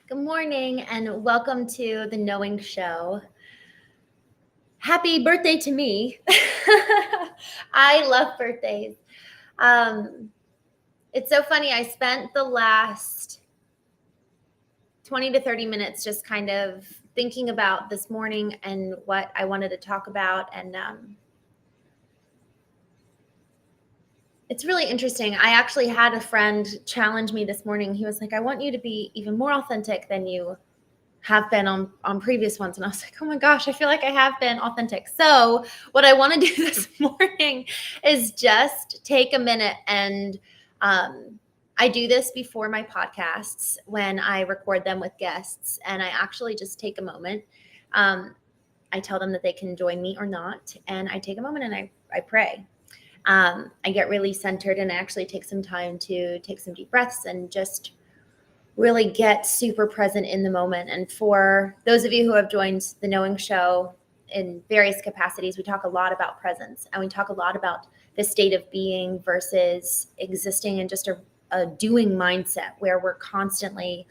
Good morning and welcome to the Knowing Show. Happy birthday to me. I love birthdays. It's so funny. I spent the last 20 to 30 minutes just kind of thinking about this morning and what I wanted to talk about. And it's really interesting. I actually had a friend challenge me this morning. He was like, I want you to be even more authentic than you have been on previous ones. And I was like, oh my gosh, I feel like I have been authentic. So what I want to do this morning is just take a minute and I do this before my podcasts when I record them with guests, and I actually just take a moment. I tell them that they can join me or not, and I take a moment and I pray. I get really centered, and I actually take some time to take some deep breaths and just really get super present in the moment. And for those of you who have joined the Knowing Show in various capacities, we talk a lot about presence, and we talk a lot about the state of being versus existing in just a doing mindset where we're constantly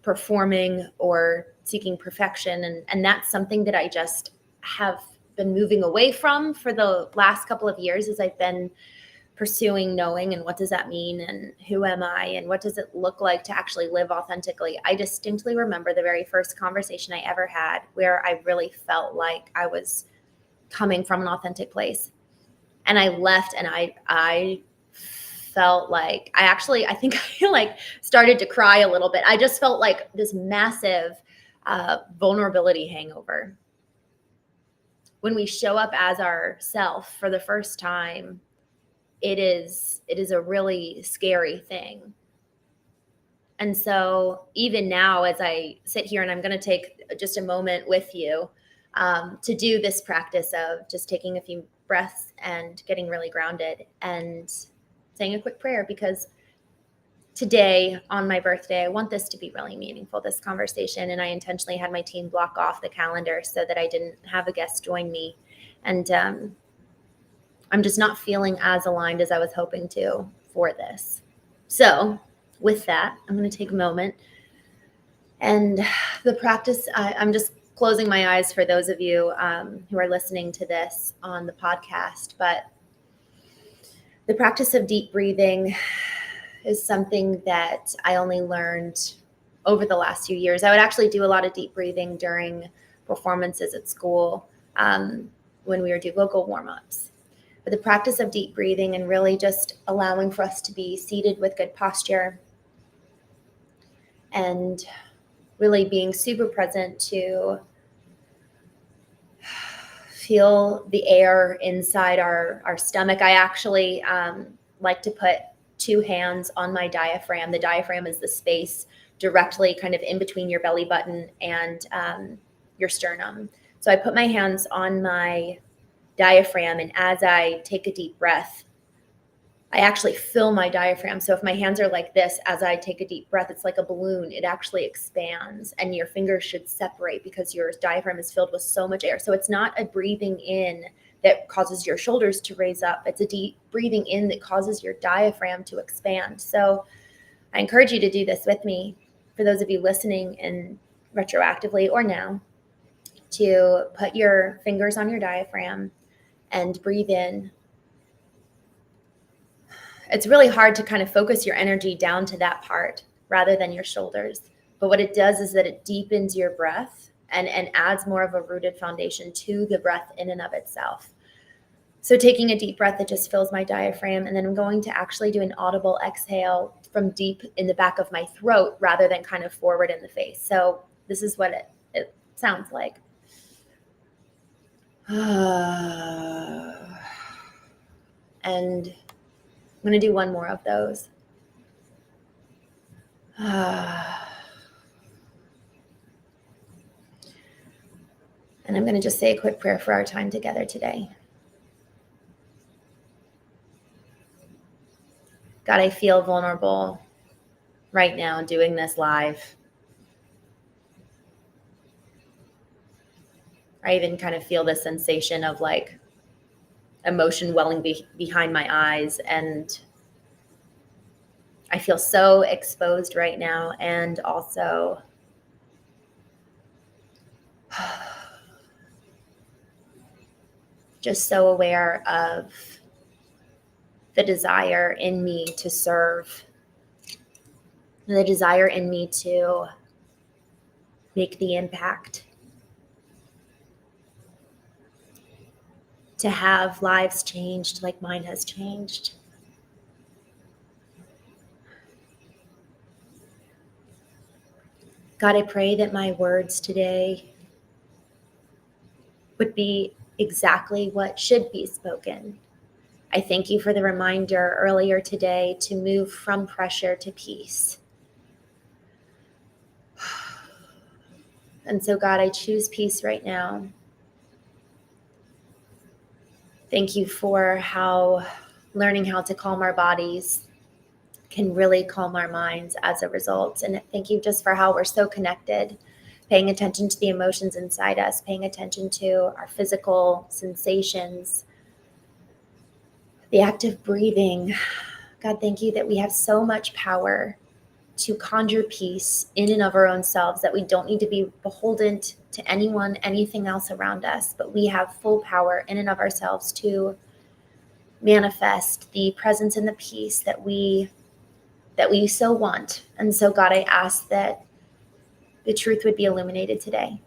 performing or seeking perfection. And that's something that I just have been moving away from for the last couple of years as I've been pursuing knowing and what does that mean and who am I and what does it look like to actually live authentically. I distinctly remember the very first conversation I ever had where I really felt like I was coming from an authentic place. And I left and I felt like I think I like started to cry a little bit. I just felt like this massive vulnerability hangover. When we show up as ourself for the first time, it is a really scary thing. And so even now, as I sit here and I'm going to take just a moment with you to do this practice of just taking a few breaths and getting really grounded and saying a quick prayer, because today on my birthday, I want this to be really meaningful, this conversation. And I intentionally had my team block off the calendar so that I didn't have a guest join me. And I'm just not feeling as aligned as I was hoping to for this. So with that, I'm going to take a moment. And the practice, I'm just closing my eyes for those of you who are listening to this on the podcast. But the practice of deep breathing is something that I only learned over the last few years. I would actually do a lot of deep breathing during performances at school when we would do vocal warm-ups. But the practice of deep breathing and really just allowing for us to be seated with good posture and really being super present to feel the air inside our stomach. I actually like to put two hands on my diaphragm. The diaphragm is the space directly kind of in between your belly button and your sternum. So I put my hands on my diaphragm, and as I take a deep breath, I actually fill my diaphragm. So if my hands are like this, as I take a deep breath, it's like a balloon. It actually expands, and your fingers should separate because your diaphragm is filled with so much air. So it's not a breathing in that causes your shoulders to raise up. It's a deep breathing in that causes your diaphragm to expand. So I encourage you to do this with me. For those of you listening and retroactively or now, to put your fingers on your diaphragm and breathe in. It's really hard to kind of focus your energy down to that part rather than your shoulders. But what it does is that it deepens your breath and adds more of a rooted foundation to the breath in and of itself. So taking a deep breath, it just fills my diaphragm. And then I'm going to actually do an audible exhale from deep in the back of my throat rather than kind of forward in the face. So this is what it sounds like. And I'm going to do one more of those. And I'm going to just say a quick prayer for our time together today. God, I feel vulnerable right now doing this live. I even kind of feel the sensation of like emotion welling behind my eyes, and I feel so exposed right now and also Just so aware of the desire in me to serve, the desire in me to make the impact, to have lives changed like mine has changed. God, I pray that my words today would be exactly what should be spoken. I thank you for the reminder earlier today to move from pressure to peace. And so, God, I choose peace right now. Thank you for how learning how to calm our bodies can really calm our minds as a result. And thank you just for how we're so connected, paying attention to the emotions inside us, paying attention to our physical sensations, the act of breathing. God, thank you that we have so much power to conjure peace in and of our own selves, that we don't need to be beholden to anyone, anything else around us, but we have full power in and of ourselves to manifest the presence and the peace that we so want. And so, God, I ask that the truth would be illuminated today.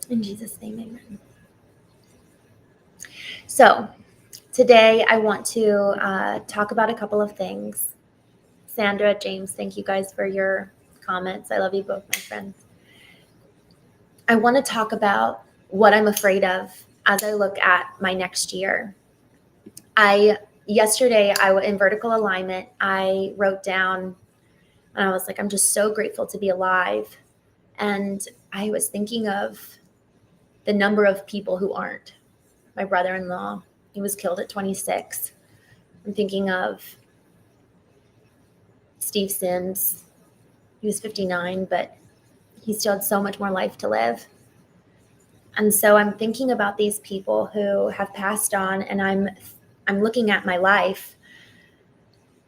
In Jesus' name, amen. So today I want to talk about a couple of things. Sandra, James, thank you guys for your comments. I love you both, my friends. I want to talk about what I'm afraid of as I look at my next year. Yesterday, in vertical alignment, I wrote down, and I was like, I'm just so grateful to be alive. And I was thinking of the number of people who aren't. My brother-in-law, he was killed at 26. I'm thinking of Steve Sims. He was 59, but he still had so much more life to live. And so I'm thinking about these people who have passed on, and I'm looking at my life,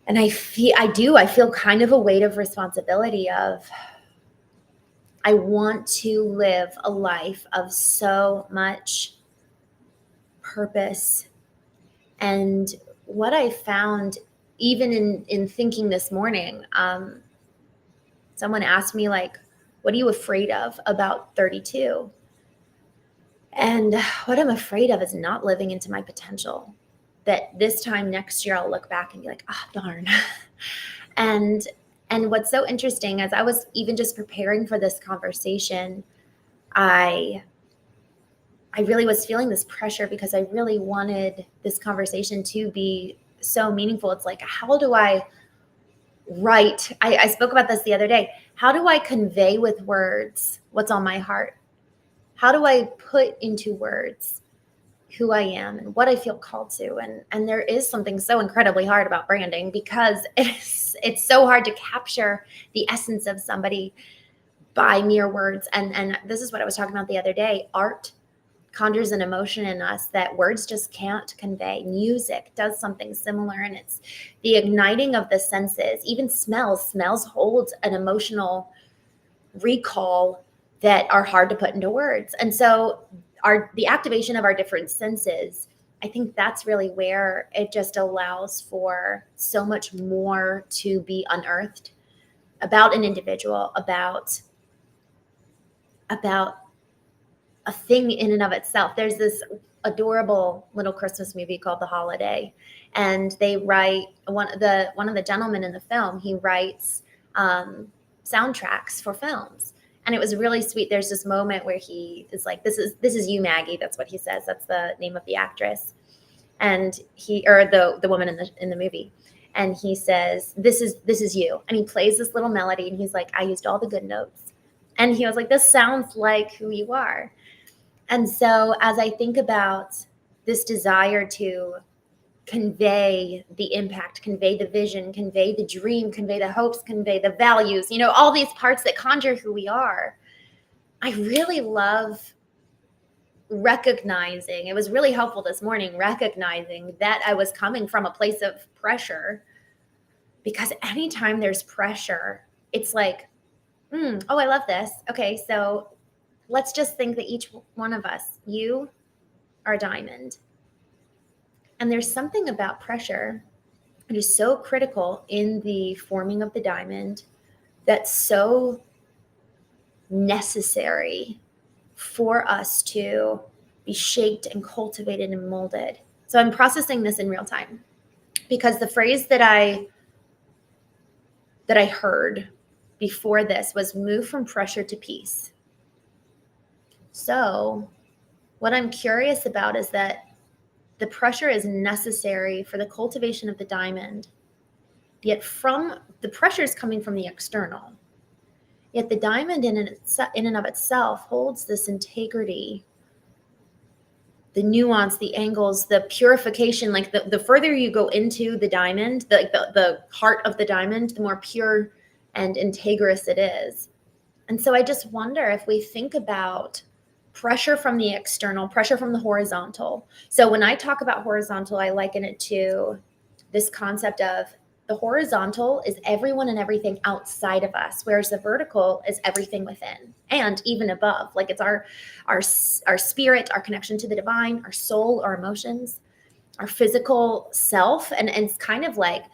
and I feel kind of a weight of responsibility of, I want to live a life of so much purpose. And what I found, even in thinking this morning, someone asked me, like, what are you afraid of about 32? And what I'm afraid of is not living into my potential. That this time next year, I'll look back and be like, darn. And what's so interesting, as I was even just preparing for this conversation, I really was feeling this pressure because I really wanted this conversation to be so meaningful. It's like, how do I write? I spoke about this the other day. How do I convey with words what's on my heart? How do I put into words who I am and what I feel called to? And there is something so incredibly hard about branding, because it's so hard to capture the essence of somebody by mere words. And this is what I was talking about the other day. Art conjures an emotion in us that words just can't convey. Music does something similar, and it's the igniting of the senses. Even smells hold an emotional recall that are hard to put into words. And so the activation of our different senses, I think that's really where it just allows for so much more to be unearthed about an individual, about a thing in and of itself. There's this adorable little Christmas movie called The Holiday, and they write, one of the gentlemen in the film, he writes soundtracks for films. And it was really sweet. There's this moment where he is like, this is you, Maggie. That's what he says. That's the name of the actress. And the woman in the movie. And he says, this is you. And he plays this little melody, and he's like, I used all the good notes. And he was like, this sounds like who you are. And so as I think about this desire to convey the impact, convey the vision, convey the dream, convey the hopes, convey the values, all these parts that conjure who we are, I really love recognizing, it was really helpful this morning, recognizing that I was coming from a place of pressure, because anytime there's pressure, it's like Oh, I love this. Okay, so let's just think that each one of us, you are a diamond. And there's something about pressure that is so critical in the forming of the diamond that's so necessary for us to be shaped and cultivated and molded. So I'm processing this in real time because the phrase that I heard before this was move from pressure to peace. So what I'm curious about is that the pressure is necessary for the cultivation of the diamond, yet from the pressure is coming from the external. Yet the diamond in and of itself holds this integrity, the nuance, the angles, the purification. Like the further you go into the diamond, the heart of the diamond, the more pure and integrous it is. And so I just wonder if we think about pressure from the external, pressure from the horizontal. So when I talk about horizontal, I liken it to this concept of the horizontal is everyone and everything outside of us, whereas the vertical is everything within and even above. Like it's our spirit, our connection to the divine, our soul, our emotions, our physical self. And it's kind of like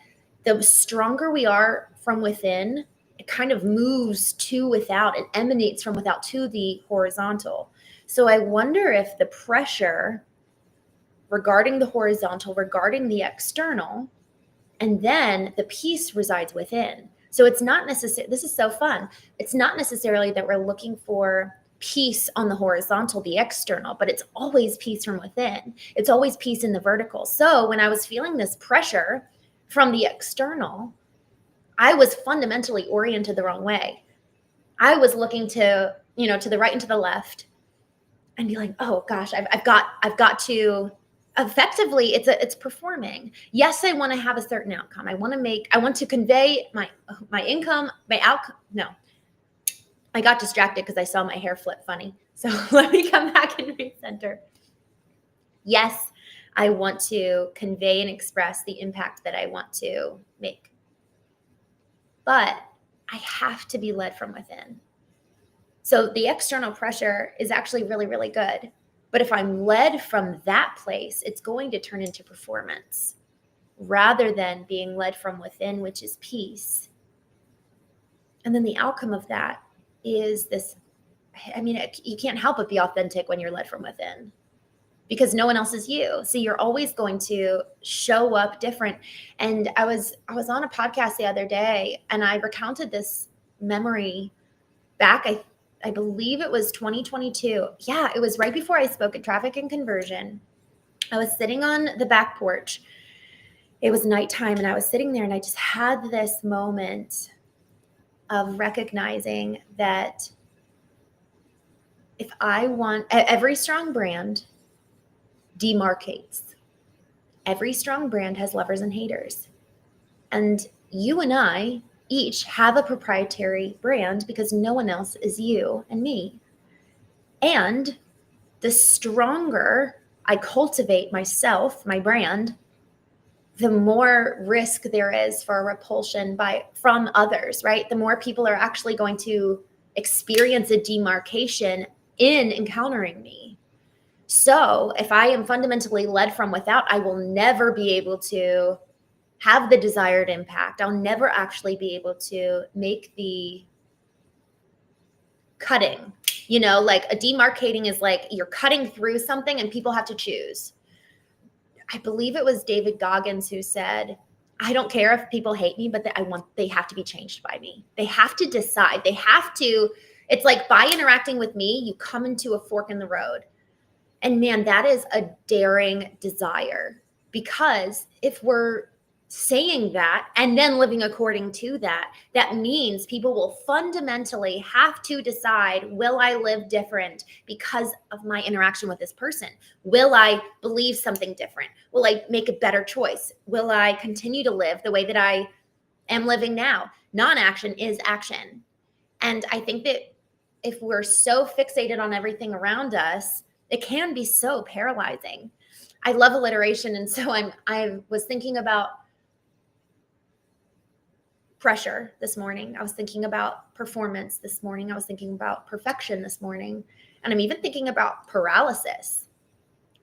the stronger we are from within, it kind of moves to without and emanates from without to the horizontal. So I wonder if the pressure regarding the horizontal, regarding the external, and then the peace resides within. So it's not necessarily, this is so fun. It's not necessarily that we're looking for peace on the horizontal, the external, but it's always peace from within. It's always peace in the vertical. So when I was feeling this pressure from the external, I was fundamentally oriented the wrong way. I was looking to, to the right and to the left and be like, oh gosh, I've got to effectively, it's performing. Yes, I want to have a certain outcome. I want to convey my income, my outcome. No, I got distracted because I saw my hair flip funny. So let me come back and recenter. Yes, I want to convey and express the impact that I want to make. But I have to be led from within. So the external pressure is actually really, really good. But if I'm led from that place, it's going to turn into performance rather than being led from within, which is peace. And then the outcome of that is this. I mean, you can't help but be authentic when you're led from within because no one else is you. So you're always going to show up different. And I was on a podcast the other day and I recounted this memory back, I believe it was 2022. Yeah, it was right before I spoke at Traffic and Conversion. I was sitting on the back porch. It was nighttime and I was sitting there and I just had this moment of recognizing that if I want, every strong brand demarcates. Every strong brand has lovers and haters. And you and I each have a proprietary brand because no one else is you and me. And the stronger I cultivate myself, my brand, the more risk there is for repulsion from others, right? The more people are actually going to experience a demarcation in encountering me. So if I am fundamentally led from without, I will never be able to have the desired impact. I'll never actually be able to make the cutting, like a demarcating is like you're cutting through something and people have to choose. I believe it was David Goggins who said, I don't care if people hate me, but they have to be changed by me. They have to decide. It's like by interacting with me, you come into a fork in the road. And man, that is a daring desire because if we're saying that and then living according to that, that means people will fundamentally have to decide, will I live different because of my interaction with this person? Will I believe something different? Will I make a better choice? Will I continue to live the way that I am living now? Non-action is action. And I think that if we're so fixated on everything around us, it can be so paralyzing. I love alliteration. And so I was thinking about pressure this morning. I was thinking about performance this morning. I was thinking about perfection this morning. And I'm even thinking about paralysis.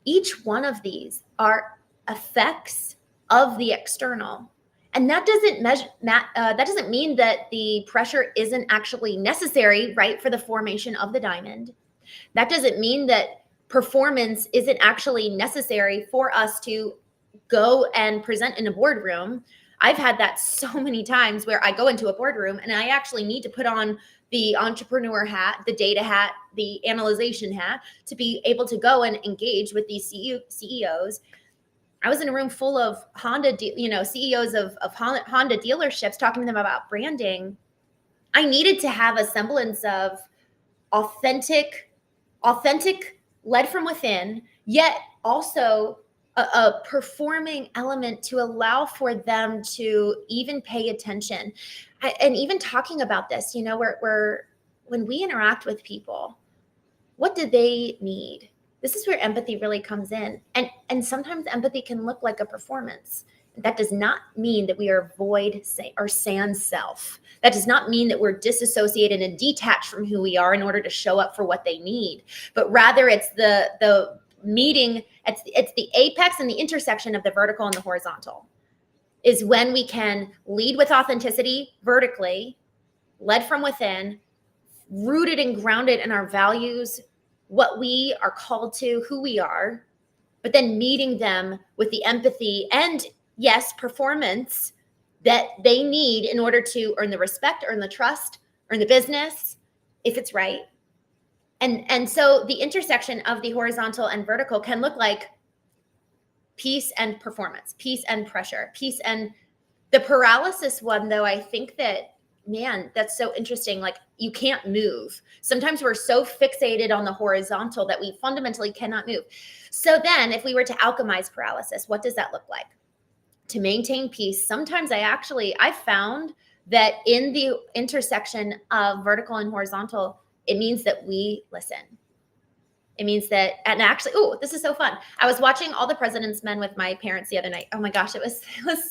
Each one of these are effects of the external. And that doesn't mean that the pressure isn't actually necessary, right, for the formation of the diamond. That doesn't mean that performance isn't actually necessary for us to go and present in a boardroom. I've had that so many times where I go into a boardroom and I actually need to put on the entrepreneur hat, the data hat, the analyzation hat to be able to go and engage with these CEOs. I was in a room full of Honda, CEOs of Honda dealerships, talking to them about branding. I needed to have a semblance of authentic, led from within, yet also a performing element to allow for them to even pay attention. And even talking about this, when we interact with people, what do they need? This is where empathy really comes in. And sometimes empathy can look like a performance. That does not mean that we are void or sans self. That does not mean that we're disassociated and detached from who we are in order to show up for what they need. But rather it's the meeting, it's the apex and the intersection of the vertical and the horizontal, is when we can lead with authenticity vertically, led from within, rooted and grounded in our values, what we are called to, who we are, but then meeting them with the empathy and, yes, performance that they need in order to earn the respect, earn the trust, earn the business, if it's right. And so the intersection of the horizontal and vertical can look like peace and performance, peace and pressure, peace and the paralysis one, though, I think that, man, that's so interesting. Like, you can't move. Sometimes we're so fixated on the horizontal that we fundamentally cannot move. So then if we were to alchemize paralysis, what does that look like? To maintain peace, sometimes I found that in the intersection of vertical and horizontal, it means that we listen. It means that, and actually, this is so fun. I was watching All the President's Men with my parents the other night. Oh my gosh, it was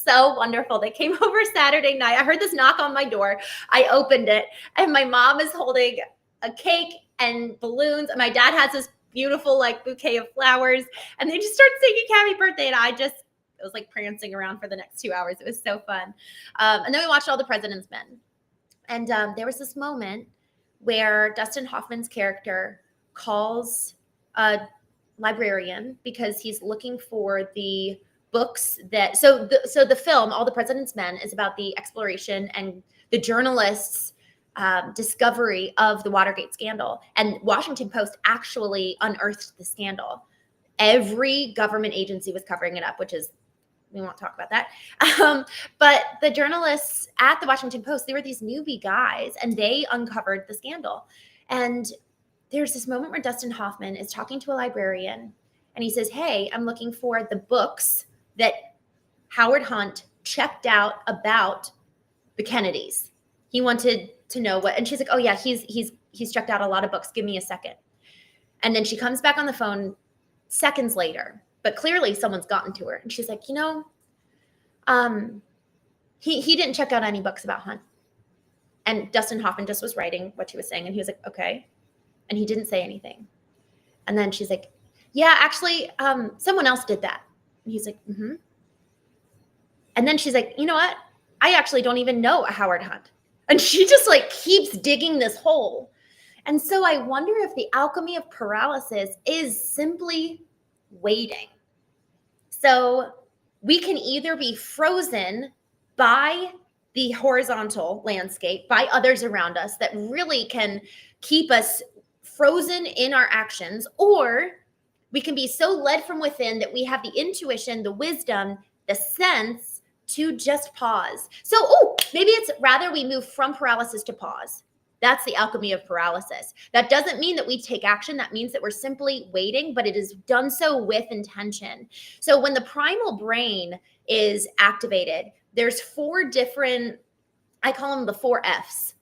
so wonderful. They came over Saturday night. I heard this knock on my door. I opened it, and my mom is holding a cake and balloons. And my dad has this beautiful like bouquet of flowers, and they just started singing happy birthday. And it was like prancing around for the next 2 hours. It was so fun. And then we watched All the President's Men. And there was this moment where Dustin Hoffman's character calls a librarian because he's looking for the books that, so the film, All the President's Men, is about the exploration and the journalists' discovery of the Watergate scandal. And Washington Post actually unearthed the scandal. Every government agency was covering it up, which is, we won't talk about that. But the journalists at the Washington Post, they were these newbie guys, and they uncovered the scandal. And there's this moment where Dustin Hoffman is talking to a librarian, and he says, hey, I'm looking for the books that Howard Hunt checked out about the Kennedys. He wanted to know what, and she's like, oh yeah, he's checked out a lot of books. Give me a second. And then she comes back on the phone seconds later, but clearly someone's gotten to her. And she's like, he didn't check out any books about Hunt. And Dustin Hoffman just was writing what she was saying. And he was like, okay. And he didn't say anything. And then she's like, yeah, actually, someone else did that. And he's like, mm-hmm. And then she's like, you know what? I actually don't even know a Howard Hunt. And she just like keeps digging this hole. And so I wonder if the alchemy of paralysis is simply waiting. So we can either be frozen by the horizontal landscape, by others around us that really can keep us frozen in our actions, or we can be so led from within that we have the intuition, the wisdom, the sense to just pause. So, maybe it's rather we move from paralysis to pause. That's the alchemy of paralysis. That doesn't mean that we take action. That means that we're simply waiting, but it is done so with intention. So when the primal brain is activated, there's 4 different, I call them the 4 Fs: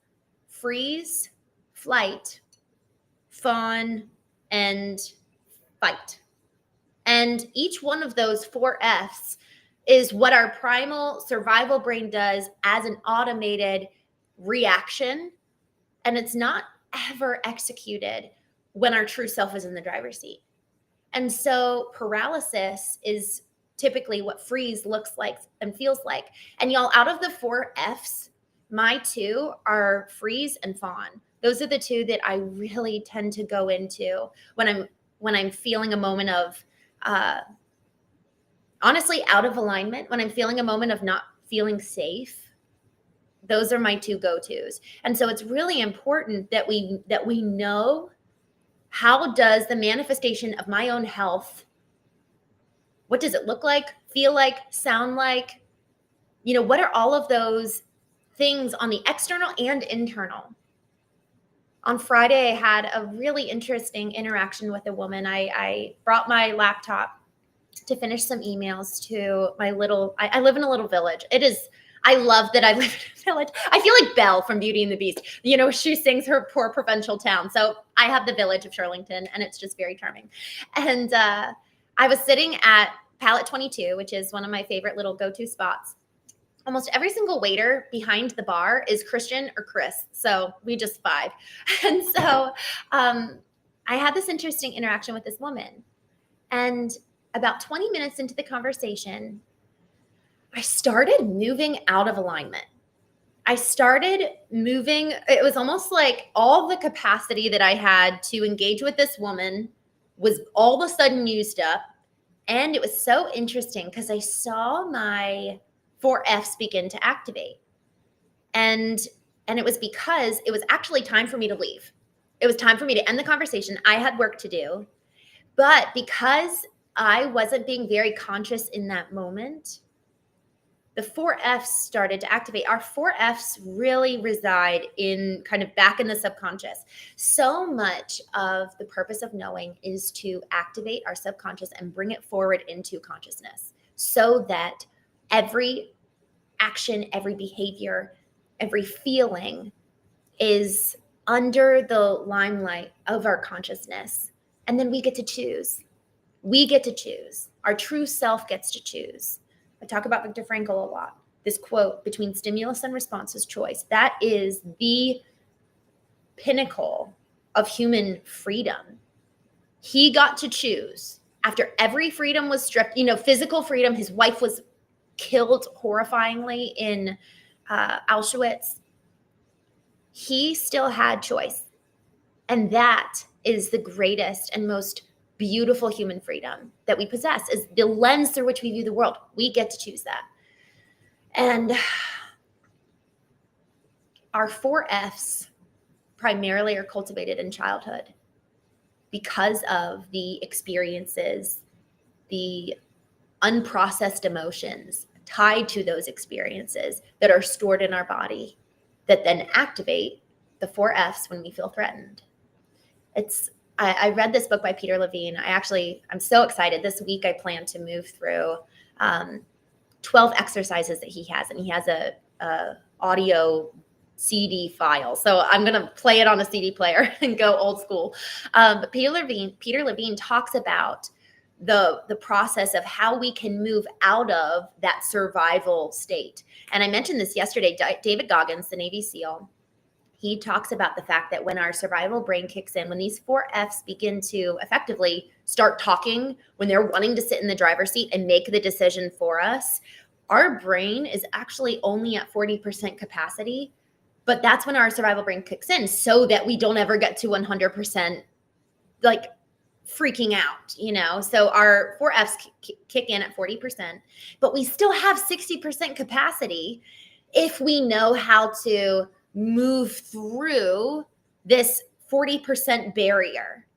freeze, flight, fawn, and fight. And each one of those 4 Fs is what our primal survival brain does as an automated reaction. And it's not ever executed when our true self is in the driver's seat. And so paralysis is typically what freeze looks like and feels like. And y'all, out of the 4 F's, my 2 are freeze and fawn. Those are the 2 that I really tend to go into when I'm feeling a moment of honestly out of alignment, when I'm feeling a moment of not feeling safe. Those are my 2 go-tos. And so it's really important that we know, how does the manifestation of my own health, what does it look like, feel like, sound like? What are all of those things on the external and internal? On Friday, I had a really interesting interaction with a woman. I brought my laptop to finish some emails to my I live in a little village. I love that I live in a village. I feel like Belle from Beauty and the Beast. She sings her poor provincial town. So I have the village of Shirlington, and it's just very charming. And I was sitting at Palette 22, which is one of my favorite little go-to spots. Almost every single waiter behind the bar is Christian or Chris. So we just vibe. And so I had this interesting interaction with this woman. And about 20 minutes into the conversation, I started moving out of alignment. I started moving. It was almost like all the capacity that I had to engage with this woman was all of a sudden used up. And it was so interesting because I saw my 4 F's begin to activate. And it was because it was actually time for me to leave. It was time for me to end the conversation. I had work to do. But because I wasn't being very conscious in that moment, the 4 F's started to activate. Our 4 F's really reside in kind of back in the subconscious. So much of the purpose of knowing is to activate our subconscious and bring it forward into consciousness so that every action, every behavior, every feeling is under the limelight of our consciousness. And then we get to choose. We get to choose. Our true self gets to choose. I talk about Viktor Frankl a lot. This quote, between stimulus and response is choice. That is the pinnacle of human freedom. He got to choose. After every freedom was stripped, physical freedom, his wife was killed horrifyingly in Auschwitz. He still had choice. And that is the greatest and most beautiful human freedom that we possess, is the lens through which we view the world. We get to choose that. And our 4 F's primarily are cultivated in childhood because of the experiences, the unprocessed emotions tied to those experiences that are stored in our body that then activate the 4 F's when we feel threatened. I read this book by Peter Levine. I'm so excited. This week I plan to move through 12 exercises that he has, and he has a audio CD file. So I'm going to play it on a CD player and go old school. But Peter Levine talks about the process of how we can move out of that survival state. And I mentioned this yesterday. David Goggins, the Navy SEAL, he talks about the fact that when our survival brain kicks in, when these 4 F's begin to effectively start talking, when they're wanting to sit in the driver's seat and make the decision for us, our brain is actually only at 40% capacity. But that's when our survival brain kicks in, so that we don't ever get to 100%, like freaking out, So our 4 F's kick in at 40%, but we still have 60% capacity if we know how to move through this 40% barrier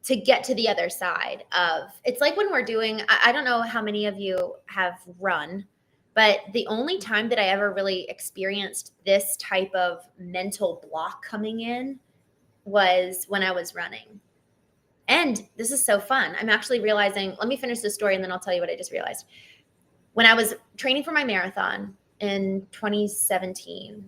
to get to the other side of. It's like when we're doing, I don't know how many of you have run, but the only time that I ever really experienced this type of mental block coming in was when I was running. And this is so fun. I'm actually realizing, let me finish this story and then I'll tell you what I just realized. When I was training for my marathon in 2017,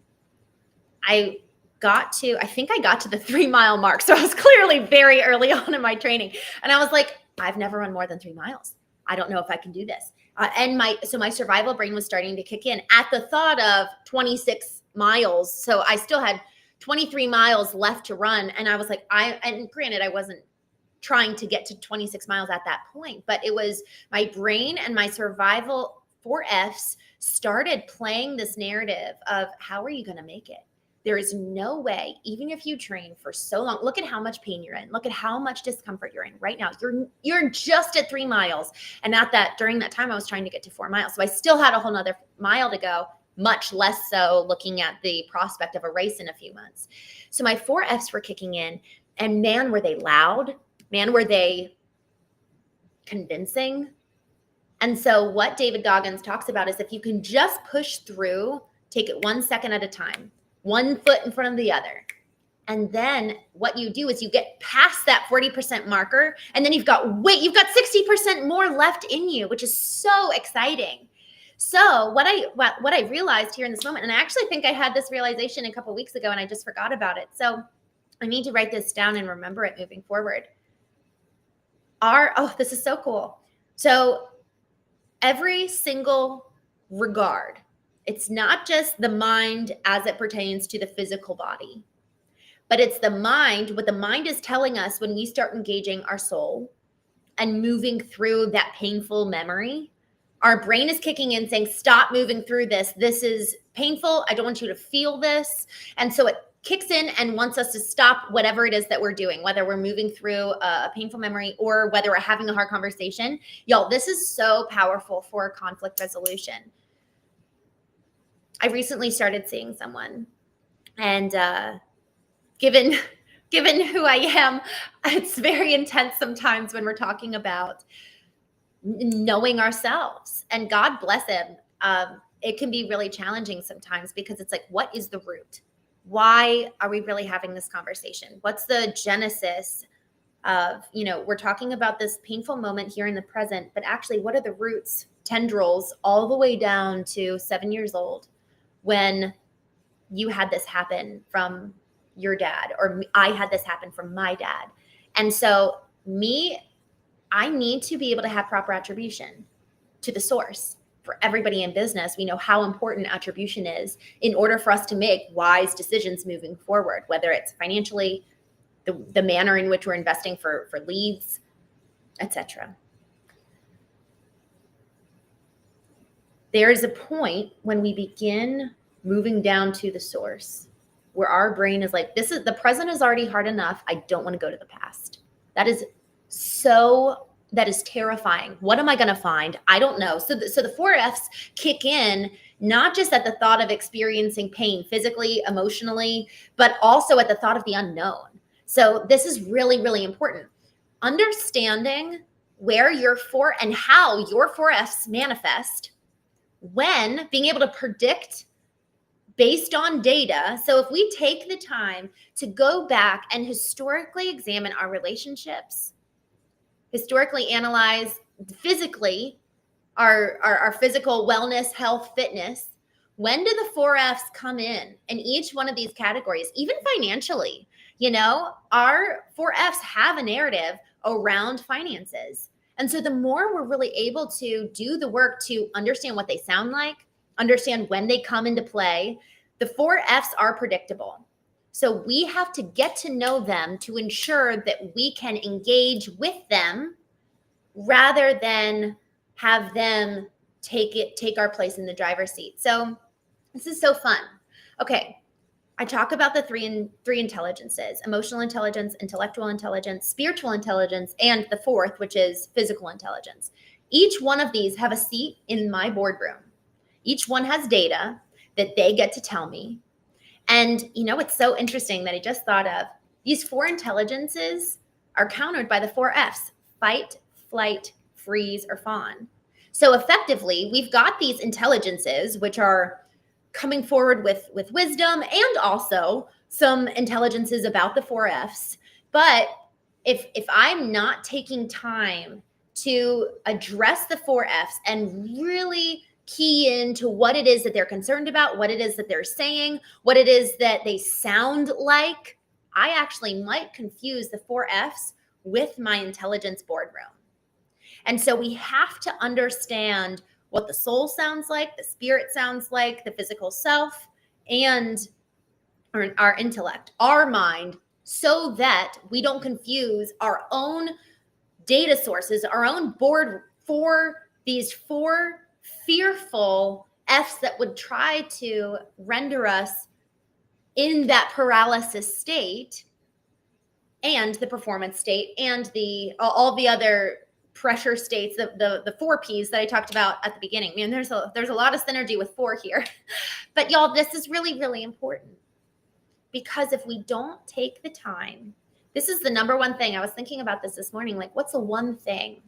I think I got to the 3-mile mark. So I was clearly very early on in my training. And I was like, I've never run more than 3 miles. I don't know if I can do this. And my survival brain was starting to kick in at the thought of 26 miles. So I still had 23 miles left to run. And I was like, and granted, I wasn't trying to get to 26 miles at that point, but it was my brain and my survival 4Fs started playing this narrative of how are you going to make it? There is no way, even if you train for so long, look at how much pain you're in. Look at how much discomfort you're in right now. You're just at 3 miles. And during that time, I was trying to get to 4 miles. So I still had a whole nother mile to go, much less so looking at the prospect of a race in a few months. So my 4Fs were kicking in, and man, were they loud. Man, were they convincing. And so what David Goggins talks about is if you can just push through, take it 1 second at a time, 1 foot in front of the other. And then what you do is you get past that 40% marker, and then you've got 60% more left in you, which is so exciting. So what I realized here in this moment, and I actually think I had this realization a couple of weeks ago and I just forgot about it. So I need to write this down and remember it moving forward. This is so cool. So every single regard, it's not just the mind as it pertains to the physical body, but it's the mind, what the mind is telling us when we start engaging our soul and moving through that painful memory. Our brain is kicking in saying, stop moving through this. This is painful. I don't want you to feel this. And so it kicks in and wants us to stop whatever it is that we're doing, whether we're moving through a painful memory or whether we're having a hard conversation. Y'all, this is so powerful for conflict resolution. I recently started seeing someone, and given who I am, it's very intense sometimes when we're talking about knowing ourselves. And God bless him. It can be really challenging sometimes because it's like, what is the root? Why are we really having this conversation? What's the genesis of, we're talking about this painful moment here in the present, but actually what are the roots, tendrils, all the way down to 7 years old when you had this happen from your dad, or I had this happen from my dad. And so I need to be able to have proper attribution to the source. For everybody in business, we know how important attribution is in order for us to make wise decisions moving forward, whether it's financially, the manner in which we're investing for leads, etc. There is a point when we begin moving down to the source where our brain is like, the present is already hard enough. I don't want to go to the past. That is terrifying. What am I going to find? I don't know. So the 4Fs kick in, not just at the thought of experiencing pain physically, emotionally, but also at the thought of the unknown. So this is really, really important. Understanding where and how your 4Fs manifest, when being able to predict based on data. So if we take the time to go back and historically examine our relationships, historically analyze physically our physical wellness, health, fitness, when do the 4Fs come in each one of these categories, even financially? Our 4Fs have a narrative around finances. And so the more we're really able to do the work to understand what they sound like, understand when they come into play, the 4Fs are predictable. So we have to get to know them to ensure that we can engage with them rather than have them take our place in the driver's seat. So this is so fun. Okay. I talk about the three intelligences: emotional intelligence, intellectual intelligence, spiritual intelligence, and the fourth, which is physical intelligence. Each one of these have a seat in my boardroom. Each one has data that they get to tell me. And, it's so interesting that I just thought of these 4 intelligences are countered by the 4Fs: fight, flight, freeze, or fawn. So effectively, we've got these intelligences, which are coming forward with wisdom and also some intelligences about the 4Fs. But if I'm not taking time to address the 4Fs and really key into what it is that they're concerned about, what it is that they're saying, what it is that they sound like, I actually might confuse the 4Fs with my intelligence boardroom. And so we have to understand what the soul sounds like, the spirit sounds like, the physical self, and our intellect, our mind, so that we don't confuse our own data sources, our own board for these four fearful F's that would try to render us in that paralysis state, and the performance state, and all the other pressure states, the four P's that I talked about at the beginning. Man, there's a lot of synergy with four here. But y'all, this is really, really important, because if we don't take the time, this is the number one thing. I was thinking about this morning, like, what's the one thing,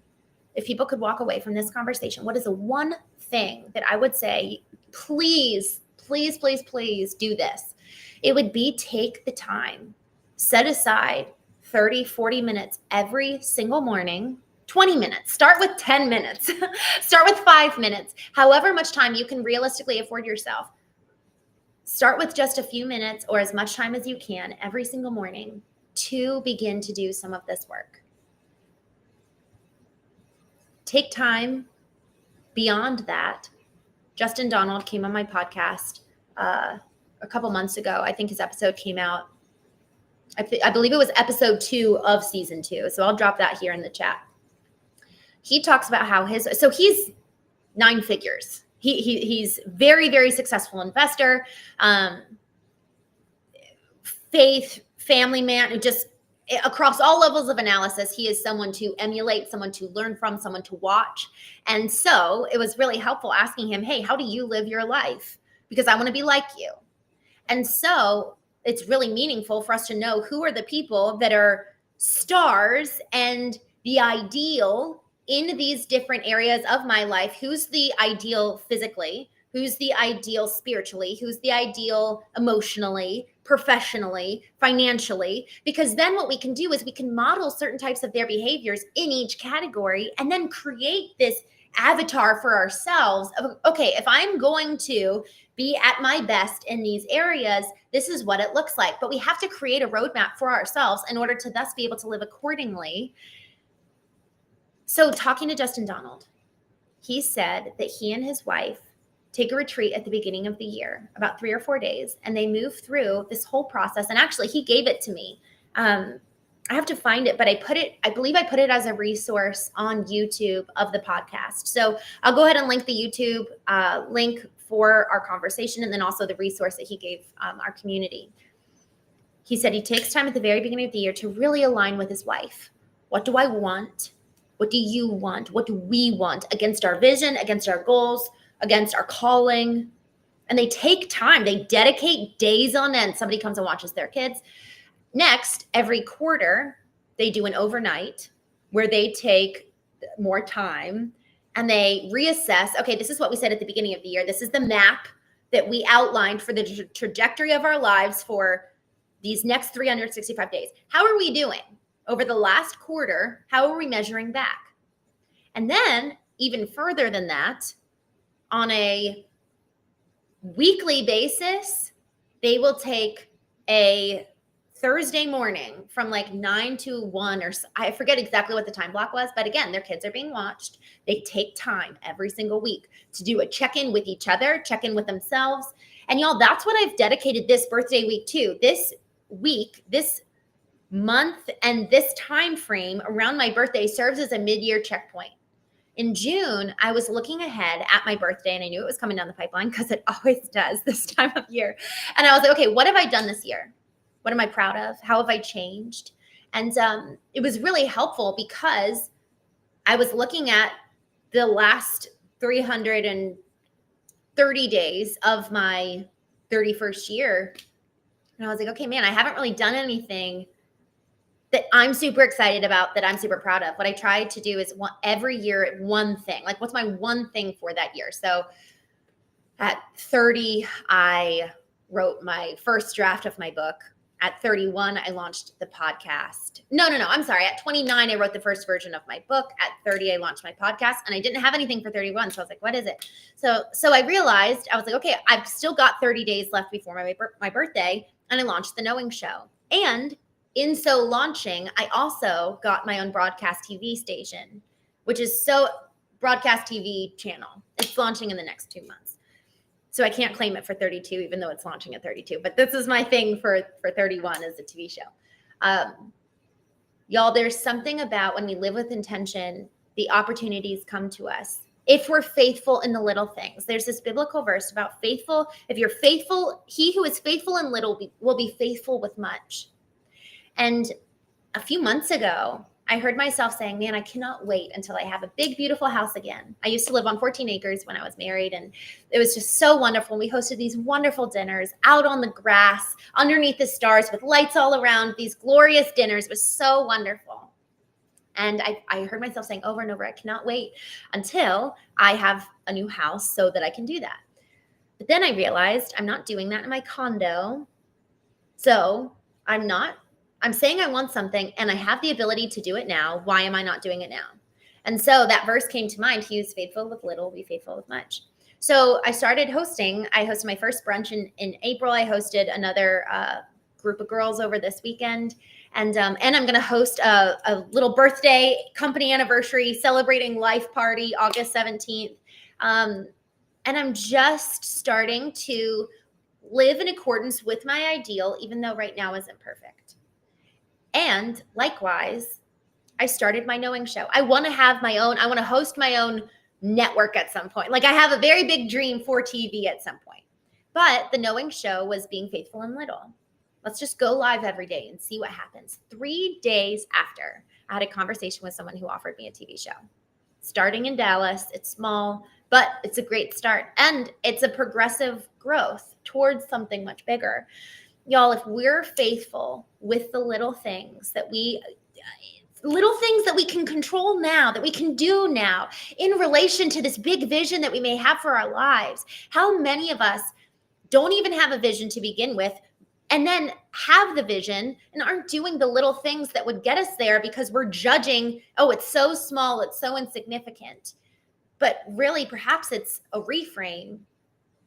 if people could walk away from this conversation, what is the one thing that I would say, please, please, please, please do this? It would be take the time, set aside 30, 40 minutes every single morning, 20 minutes, start with 10 minutes, start with 5 minutes, however much time you can realistically afford yourself. Start with just a few minutes or as much time as you can every single morning to begin to do some of this work. Take time beyond that. Justin Donald came on my podcast a couple months ago. I think his episode came out. I believe it was episode 2 of season 2. So I'll drop that here in the chat. He talks about how he's 9 figures. He's very, very successful investor, faith, family man, who just across all levels of analysis, he is someone to emulate, someone to learn from, someone to watch. And so it was really helpful asking him, hey, how do you live your life? Because I want to be like you. And so it's really meaningful for us to know who are the people that are stars and the ideal in these different areas of my life. Who's the ideal physically? Who's the ideal spiritually? Who's the ideal emotionally, professionally, financially? Because then what we can do is we can model certain types of their behaviors in each category and then create this avatar for ourselves of, okay, if I'm going to be at my best in these areas, this is what it looks like. But we have to create a roadmap for ourselves in order to thus be able to live accordingly. So talking to Justin Donald, he said that he and his wife take a retreat at the beginning of the year, about 3 or 4 days, and they move through this whole process. And actually, he gave it to me. I have to find it, but I believe I put it as a resource on YouTube of the podcast. So I'll go ahead and link the YouTube link for our conversation, and then also the resource that he gave our community. He said he takes time at the very beginning of the year to really align with his wife. What do I want? What do you want? What do we want against our vision, against our goals, against our calling? And they take time. They dedicate days on end. Somebody comes and watches their kids. Next, every quarter, they do an overnight where they take more time and they reassess. Okay, this is what we said at the beginning of the year. This is the map that we outlined for the trajectory of our lives for these next 365 days. How are we doing? Over the last quarter, how are we measuring back? And then even further than that, on a weekly basis, they will take a Thursday morning from like 9 to 1, or I forget exactly what the time block was, but again, their kids are being watched. They take time every single week to do a check-in with each other, check-in with themselves. And y'all, that's what I've dedicated this birthday week to. This week, this month, and this time frame around my birthday serves as a mid-year checkpoint. In June, I was looking ahead at my birthday, and I knew it was coming down the pipeline because it always does this time of year. And I was like, okay, what have I done this year? What am I proud of? How have I changed? And it was really helpful because I was looking at the last 330 days of my 31st year. And I was like, okay, man, I haven't really done anything that I'm super excited about, that I'm super proud of. What I try to do is every year one thing. Like, what's my one thing for that year? So at 30, I wrote my first draft of my book. At 31, I launched the podcast. No, I'm sorry. At 29, I wrote the first version of my book. At 30, I launched my podcast, and I didn't have anything for 31. So I was like, what is it? So I realized, I was like, okay, I've still got 30 days left before my birthday. And I launched the Knowing Show. And in so launching, I also got my own broadcast TV station which is broadcast TV channel. It's launching in the next 2 months. So I can't claim it for 32, even though it's launching at 32. But this is my thing for 31 as a TV show. Y'all, there's something about when we live with intention, the opportunities come to us. If we're faithful in the little things. There's this biblical verse about faithful. If you're faithful, he who is faithful in little will be faithful with much. And a few months ago, I heard myself saying, man, I cannot wait until I have a big, beautiful house again. I used to live on 14 acres when I was married, and it was just so wonderful. We hosted these wonderful dinners out on the grass, underneath the stars with lights all around, these glorious dinners. It was so wonderful. And I heard myself saying over and over, I cannot wait until I have a new house so that I can do that. But then I realized I'm not doing that in my condo. So I'm saying I want something and I have the ability to do it now. Why am I not doing it now? And so that verse came to mind. He who's faithful with little will be faithful with much. So I started hosting. I hosted my first brunch in April. I hosted another group of girls over this weekend. And I'm going to host a little birthday company anniversary celebrating life party August 17th. And I'm just starting to live in accordance with my ideal, even though right now isn't perfect. And likewise, I started my knowing show. I want to have my own, I want to host my own network at some point. Like I have a very big dream for TV at some point. But the knowing show was being faithful in little. Let's just go live every day and see what happens. 3 days after, I had a conversation with someone who offered me a TV show. Starting in Dallas, it's small, but it's a great start. And it's a progressive growth towards something much bigger. Y'all, if we're faithful with the little things that we can control now, that we can do now in relation to this big vision that we may have for our lives, how many of us don't even have a vision to begin with and then have the vision and aren't doing the little things that would get us there because we're judging, oh, it's so small, it's so insignificant. But really, perhaps it's a reframe.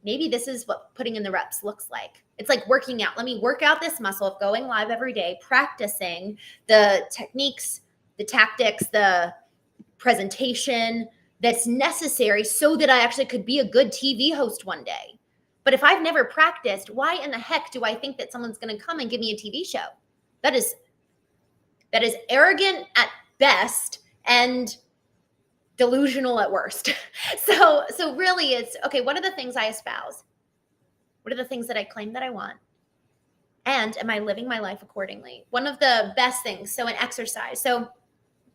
Maybe this is what putting in the reps looks like. It's like working out. Let me work out this muscle of going live every day, practicing the techniques, the tactics, the presentation that's necessary so that I actually could be a good TV host one day. But if I've never practiced, why in the heck do I think that someone's going to come and give me a TV show? That is arrogant at best and delusional at worst. So really it's, okay, what are the things I espouse? What are the things that I claim that I want? And am I living my life accordingly? One of the best things, so an exercise. So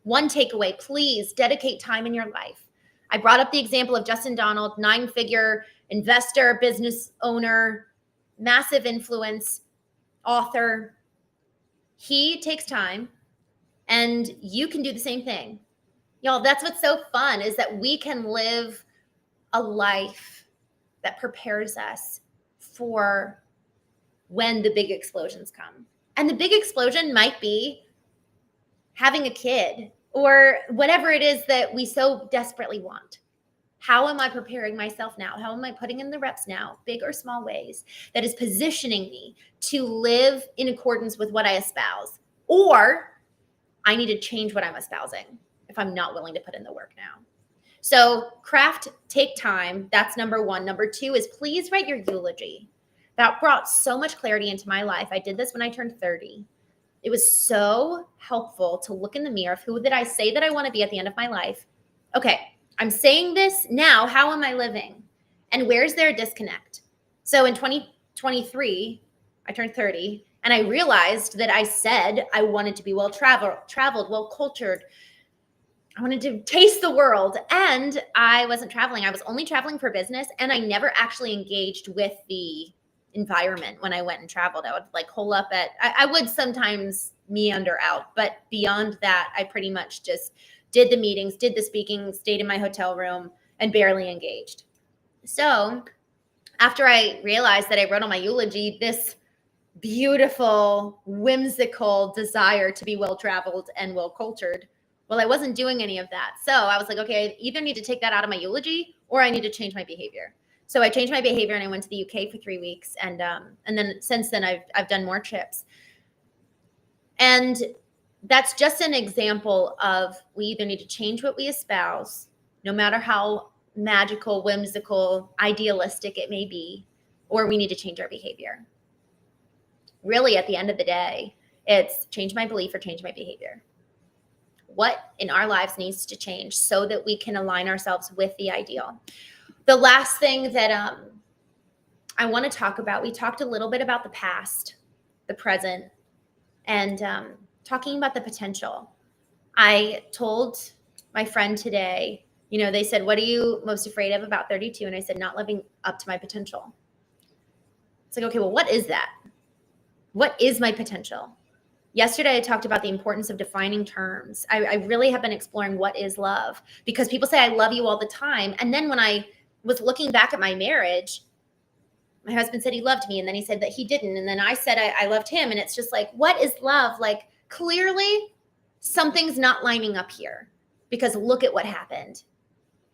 one takeaway, please dedicate time in your life. I brought up the example of Justin Donald, 9-figure investor, business owner, massive influence, author. He takes time, and you can do the same thing. Y'all, that's what's so fun is that we can live a life that prepares us for when the big explosions come. And the big explosion might be having a kid or whatever it is that we so desperately want. How am I preparing myself now? How am I putting in the reps now, big or small ways, that is positioning me to live in accordance with what I espouse? Or I need to change what I'm espousing if I'm not willing to put in the work now. So craft, take time. That's number one. Number two is please write your eulogy. That brought so much clarity into my life. I did this when I turned 30. It was so helpful to look in the mirror of who did I say that I want to be at the end of my life? Okay, I'm saying this now. How am I living? And where's there a disconnect? So in 2023, I turned 30, and I realized that I said I wanted to be well-traveled, well-cultured. I wanted to taste the world, and I wasn't traveling. I was only traveling for business, and I never actually engaged with the environment when I went and traveled. I would like hole up I would sometimes meander out, but beyond that, I pretty much just did the meetings, did the speaking, stayed in my hotel room, and barely engaged. So after I realized that I wrote on my eulogy this beautiful, whimsical desire to be well-traveled and well-cultured, well, I wasn't doing any of that. So I was like, okay, I either need to take that out of my eulogy or I need to change my behavior. So I changed my behavior and I went to the UK for 3 weeks. And then since then I've done more trips. And that's just an example of we either need to change what we espouse, no matter how magical, whimsical, idealistic it may be, or we need to change our behavior. Really, at the end of the day, it's change my belief or change my behavior. What in our lives needs to change so that we can align ourselves with the ideal? The last thing that I want to talk about, we talked a little bit about the past, the present, and talking about the potential. I told my friend today, they said, what are you most afraid of about 32? And I said, not living up to my potential. It's like, okay, well, what is that? What is my potential? Yesterday, I talked about the importance of defining terms. I really have been exploring what is love, because people say, I love you all the time. And then when I was looking back at my marriage, my husband said he loved me, and then he said that he didn't. And then I said I loved him. And it's just like, what is love? Like, clearly something's not lining up here, because look at what happened.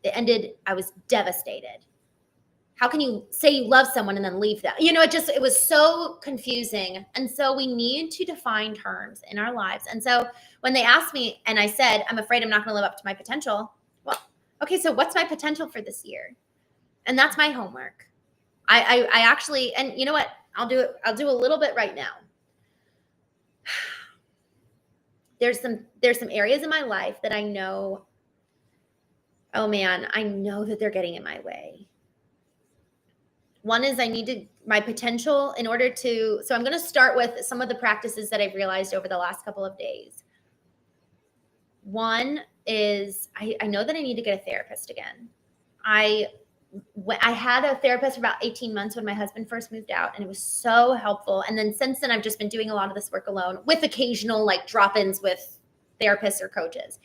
It ended, I was devastated. How can you say you love someone and then leave them? It was so confusing. And so we need to define terms in our lives. And so when they asked me and I said, I'm afraid I'm not going to live up to my potential. Well, okay, so what's my potential for this year? And that's my homework. I actually, and you know what? I'll do a little bit right now. There's some areas in my life that I know, oh man, I know that they're getting in my way. One is my potential in order to, so I'm going to start with some of the practices that I've realized over the last couple of days. One is I know that I need to get a therapist again. I had a therapist for about 18 months when my husband first moved out, and it was so helpful. And then since then, I've just been doing a lot of this work alone with occasional like drop-ins with therapists or coaches.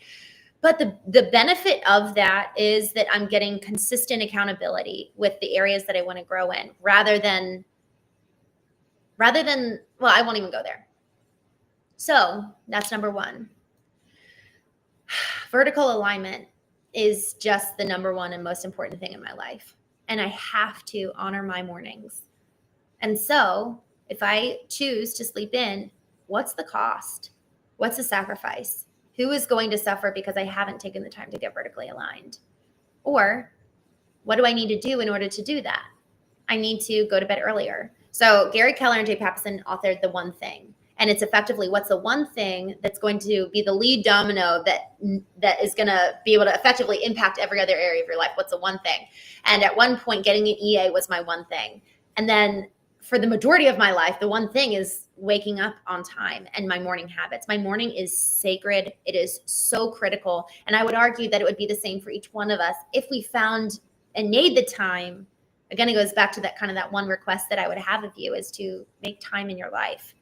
But the benefit of that is that I'm getting consistent accountability with the areas that I want to grow in rather than, well, I won't even go there. So that's number one. Vertical alignment is just the number one and most important thing in my life. And I have to honor my mornings. And so if I choose to sleep in, what's the cost? What's the sacrifice? Who is going to suffer because I haven't taken the time to get vertically aligned? Or what do I need to do in order to do that? I need to go to bed earlier. So Gary Keller and Jay Papasan authored The One Thing. And it's effectively, what's the one thing that's going to be the lead domino that is going to be able to effectively impact every other area of your life? What's the one thing? And at one point, getting an EA was my one thing. And then for the majority of my life, the one thing is waking up on time and my morning habits. My morning is sacred. It is so critical. And I would argue that it would be the same for each one of us if we found and made the time. Again, it goes back to that one request that I would have of you, is to make time in your life.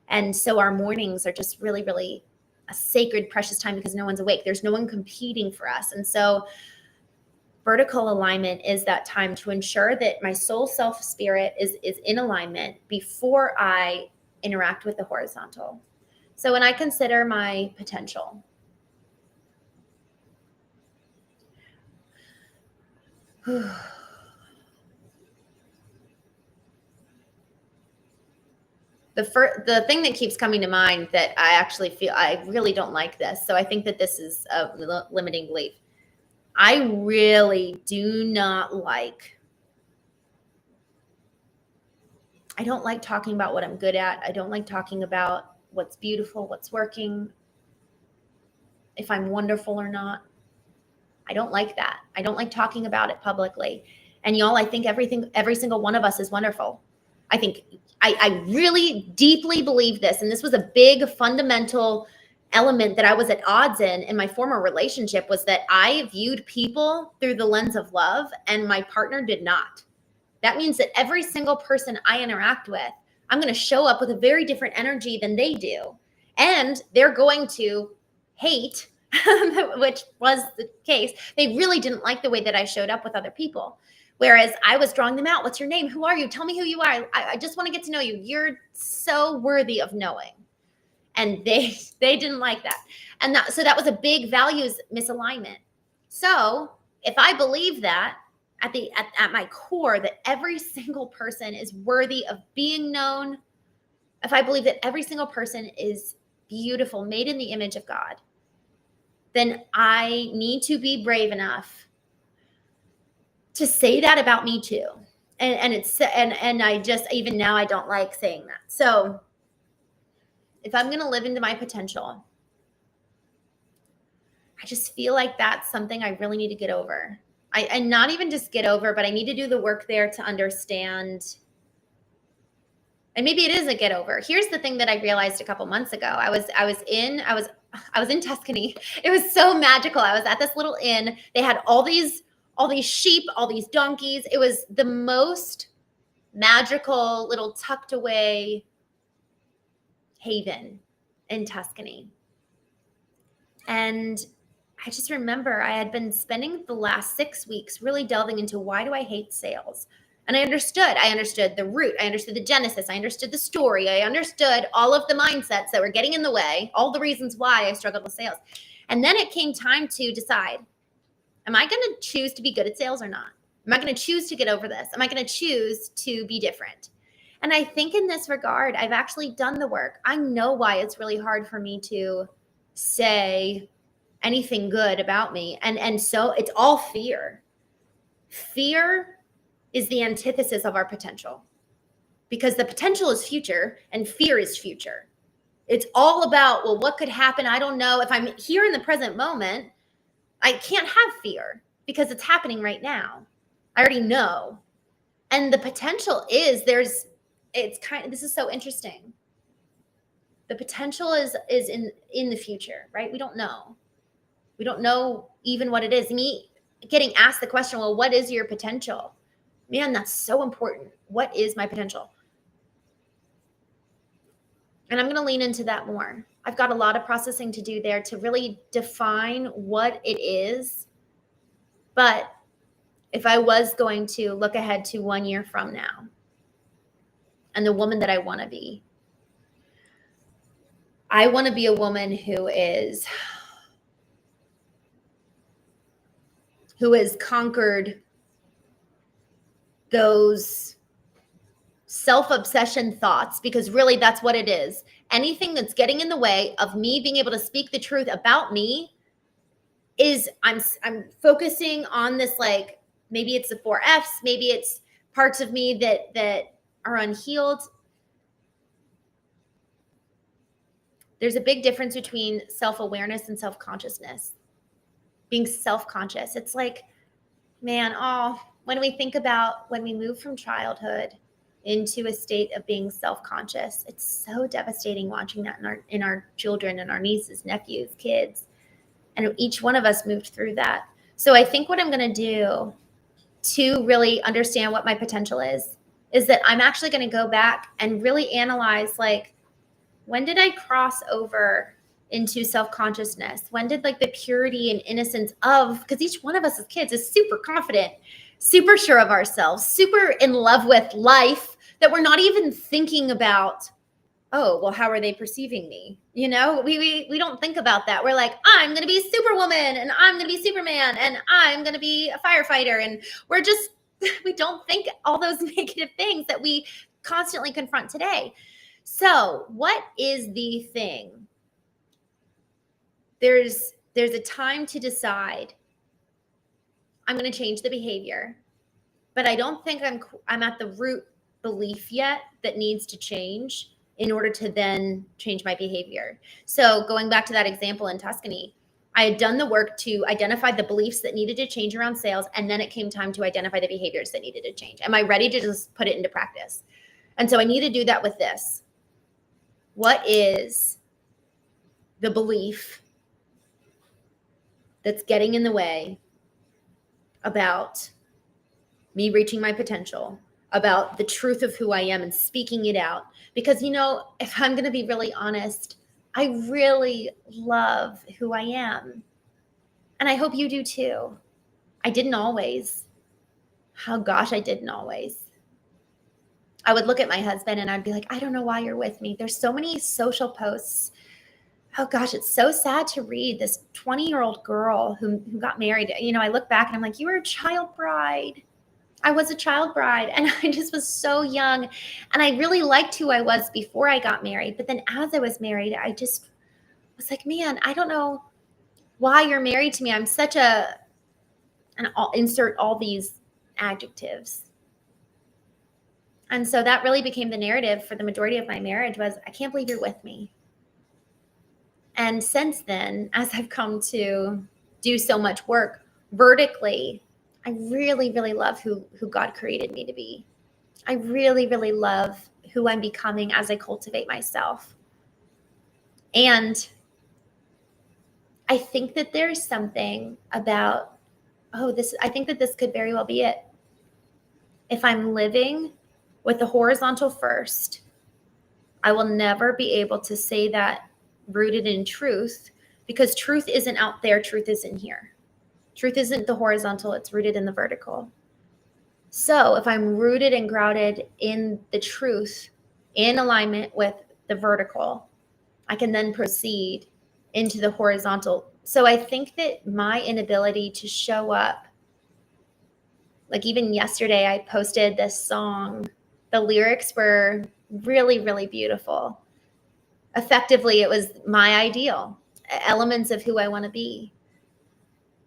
And so our mornings are just really, really a sacred, precious time because no one's awake. There's no one competing for us. And so vertical alignment is that time to ensure that my soul, self, spirit is in alignment before I interact with the horizontal. So when I consider my potential, the thing that keeps coming to mind that I actually feel I really don't like this. So I think that this is a limiting belief. I really do not like, I don't like talking about what I'm good at. I don't like talking about what's beautiful, what's working, if I'm wonderful or not. I don't like that. I don't like talking about it publicly. And y'all, I think every single one of us is wonderful. I think I really deeply believe this. And this was a big fundamental element that I was at odds in my former relationship, was that I viewed people through the lens of love and my partner did not. That means that every single person I interact with, I'm going to show up with a very different energy than they do. And they're going to hate, which was the case. They really didn't like the way that I showed up with other people. Whereas I was drawing them out. What's your name? Who are you? Tell me who you are. I just want to get to know you. You're so worthy of knowing. And they didn't like that. And so that was a big values misalignment. So if I believe that at my core, that every single person is worthy of being known, if I believe that every single person is beautiful, made in the image of God, then I need to be brave enough to say that about me too. And I just, even now, I don't like saying that. So if I'm going to live into my potential, I just feel like that's something I really need to get over. And not even just get over, but I need to do the work there to understand. And maybe it is a get over. Here's the thing that I realized a couple months ago. I was in Tuscany. It was so magical. I was at this little inn. They had all these sheep, all these donkeys. It was the most magical little tucked away haven in Tuscany. And I just remember I had been spending the last 6 weeks really delving into, why do I hate sales? And I understood the root. I understood the genesis. I understood the story. I understood all of the mindsets that were getting in the way, all the reasons why I struggled with sales. And then it came time to decide, am I going to choose to be good at sales or not? Am I going to choose to get over this? Am I going to choose to be different? And I think in this regard, I've actually done the work. I know why it's really hard for me to say anything good about me. And so it's all fear. Fear is the antithesis of our potential, because the potential is future and fear is future. It's all about, well, what could happen? I don't know. If I'm here in the present moment, I can't have fear because it's happening right now. I already know. And the potential is this is so interesting. The potential is in the future, right? We don't know. We don't know even what it is. Me getting asked the question, well, what is your potential? Man, that's so important. What is my potential? And I'm going to lean into that more. I've got a lot of processing to do there to really define what it is. But if I was going to look ahead to 1 year from now and the woman that I want to be, I want to be a woman who has conquered those self-obsession thoughts, because really that's what it is. Anything that's getting in the way of me being able to speak the truth about me is I'm focusing on this, like, maybe it's the 4 F's, maybe it's parts of me that are unhealed. There's a big difference between self-awareness and self-consciousness. Being self-conscious, it's like, man, when we think about when we move from childhood into a state of being self-conscious, it's so devastating watching that in our children and our nieces, nephews, kids. And each one of us moved through that. So I think what I'm going to do to really understand what my potential is that I'm actually going to go back and really analyze, like, when did I cross over into self-consciousness? When did, like, the purity and innocence of, because each one of us as kids is super confident, super sure of ourselves, super in love with life, that we're not even thinking about, oh, well, how are they perceiving me? You know, we don't think about that. We're like, I'm going to be Superwoman, and I'm going to be Superman, and I'm going to be a firefighter. And we don't think all those negative things that we constantly confront today. So what is the thing? There's a time to decide, I'm going to change the behavior, but I don't think I'm at the root belief yet that needs to change in order to then change my behavior. So going back to that example in Tuscany, I had done the work to identify the beliefs that needed to change around sales, and then it came time to identify the behaviors that needed to change. Am I ready to just put it into practice? And so I need to do that with this. What is the belief that's getting in the way about me reaching my potential, about the truth of who I am and speaking it out? Because, you know, if I'm going to be really honest, I really love who I am. And I hope you do too. I didn't always. Oh gosh, I didn't always. I would look at my husband and I'd be like, I don't know why you're with me. There's so many social posts. Oh gosh, it's so sad to read this 20-year-old girl who got married. You know, I look back and I'm like, you were a child bride. I was a child bride, and I just was so young, and I really liked who I was before I got married. But then as I was married, I just was like, man, I don't know why you're married to me. I'm such a, and I'll insert all these adjectives. And so that really became the narrative for the majority of my marriage was, I can't believe you're with me. And since then, as I've come to do so much work vertically, I really, really love who God created me to be. I really, really love who I'm becoming as I cultivate myself. And I think that there's something about, I think that this could very well be it. If I'm living with the horizontal first, I will never be able to say that rooted in truth, because truth isn't out there, truth is in here. Truth isn't the horizontal, it's rooted in the vertical. So if I'm rooted and grounded in the truth, in alignment with the vertical, I can then proceed into the horizontal. So I think that my inability to show up, like even yesterday, I posted this song. The lyrics were really, really beautiful. Effectively, it was my ideal, elements of who I want to be.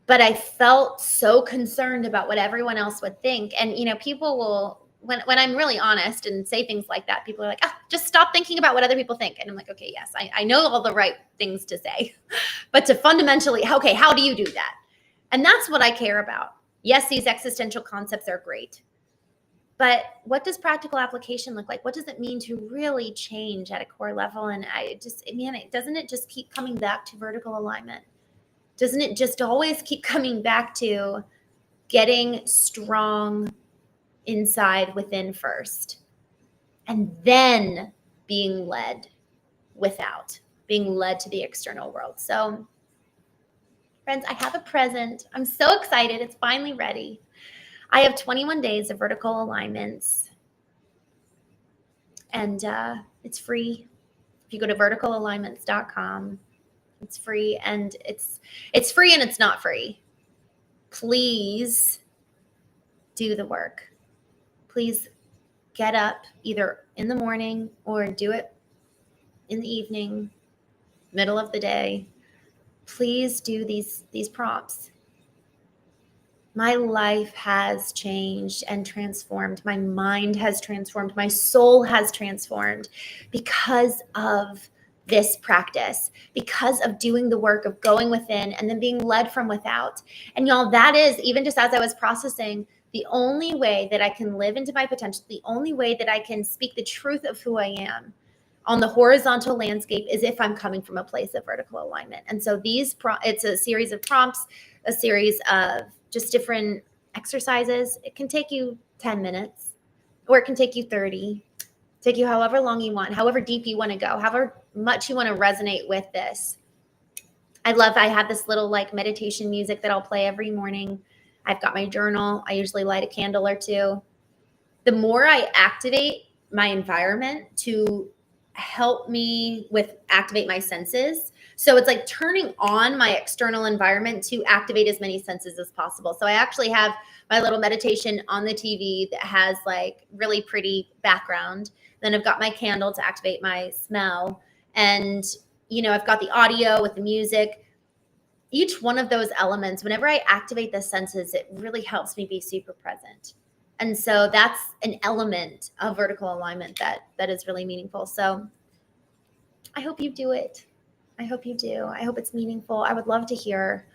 But I felt so concerned about what everyone else would think. And, people will, when I'm really honest and say things like that, people are like, just stop thinking about what other people think. And I'm like, okay, yes, I know all the right things to say, but to fundamentally, okay, how do you do that? And that's what I care about. Yes, these existential concepts are great, but what does practical application look like? What does it mean to really change at a core level? And doesn't it just keep coming back to vertical alignment? Doesn't it just always keep coming back to getting strong inside within first, and then being led being led to the external world? So, friends, I have a present. I'm so excited. It's finally ready. I have 21 days of vertical alignments, and it's free. If you go to verticalalignments.com, it's free, and it's free and it's not free. Please do the work. Please get up either in the morning or do it in the evening, middle of the day. Please do these prompts. My life has changed and transformed. My mind has transformed. My soul has transformed because of this practice, because of doing the work of going within and then being led from without. And y'all, that is, even just as I was processing, the only way that I can live into my potential, the only way that I can speak the truth of who I am on the horizontal landscape is if I'm coming from a place of vertical alignment. And so it's a series of prompts, a series of just different exercises. It can take you 10 minutes or it can take you 30, take you however long you want, however deep you want to go, however much you want to resonate with this. I have this little meditation music that I'll play every morning. I've got my journal. I usually light a candle or two. The more I activate my environment to help me activate my senses. So it's like turning on my external environment to activate as many senses as possible. So I actually have my little meditation on the TV that has really pretty background. Then I've got my candle to activate my smell. And, I've got the audio with the music. Each one of those elements, whenever I activate the senses, it really helps me be super present. And so that's an element of vertical alignment that is really meaningful. So I hope you do it. I hope you do. I hope it's meaningful. I would love to hear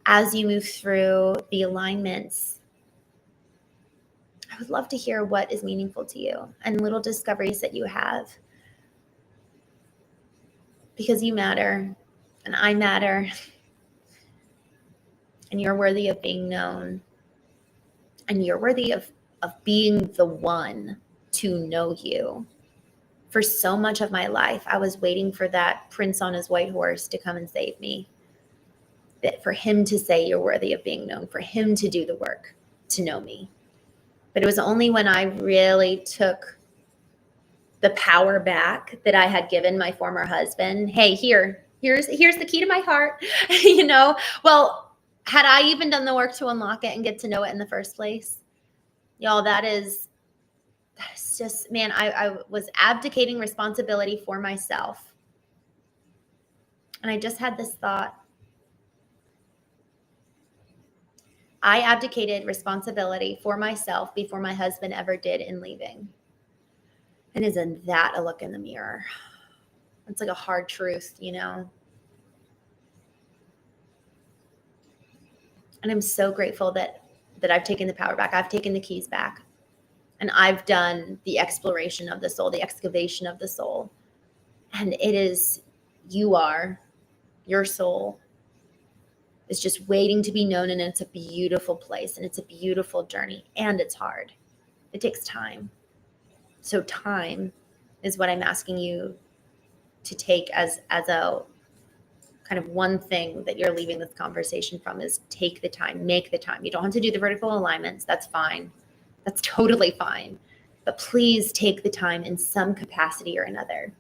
as you move through the alignments. I would love to hear what is meaningful to you and little discoveries that you have. Because you matter and I matter. And you're worthy of being known. And you're worthy of being the one to know you. For so much of my life, I was waiting for that prince on his white horse to come and save me. That for him to say you're worthy of being known, for him to do the work to know me. But it was only when I really took the power back that I had given my former husband. Hey, here's the key to my heart. Well, had I even done the work to unlock it and get to know it in the first place? Y'all, that is just, man, I was abdicating responsibility for myself And I just had this thought. I abdicated responsibility for myself before my husband ever did in leaving. And isn't that a look in the mirror? It's like a hard truth, you know? And I'm so grateful that I've taken the power back. I've taken the keys back. And I've done the exploration of the soul, the excavation of the soul. And it is, your soul is just waiting to be known. And it's a beautiful place and it's a beautiful journey. And it's hard. It takes time. So time is what I'm asking you to take as a kind of one thing that you're leaving this conversation from, is take the time, make the time. You don't have to do the vertical alignments. That's fine. That's totally fine. But please take the time in some capacity or another,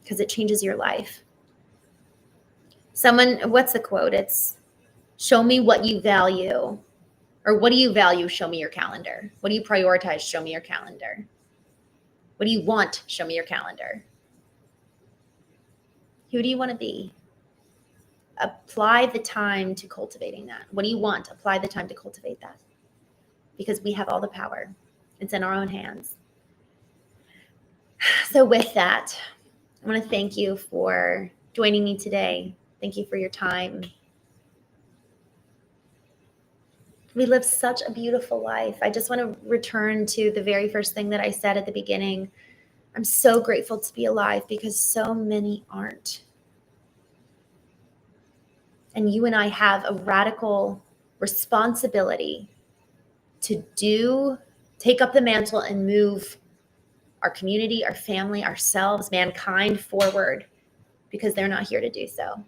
because it changes your life. What's the quote? It's, show me what you value, or what do you value? Show me your calendar. What do you prioritize? Show me your calendar. What do you want? Show me your calendar. Who do you want to be? Apply the time to cultivating that. What do you want? Apply the time to cultivate that. Because we have all the power. It's in our own hands. So with that, I want to thank you for joining me today. Thank you for your time. We live such a beautiful life. I just want to return to the very first thing that I said at the beginning. I'm so grateful to be alive because so many aren't. And you and I have a radical responsibility to take up the mantle and move our community, our family, ourselves, mankind forward, because they're not here to do so.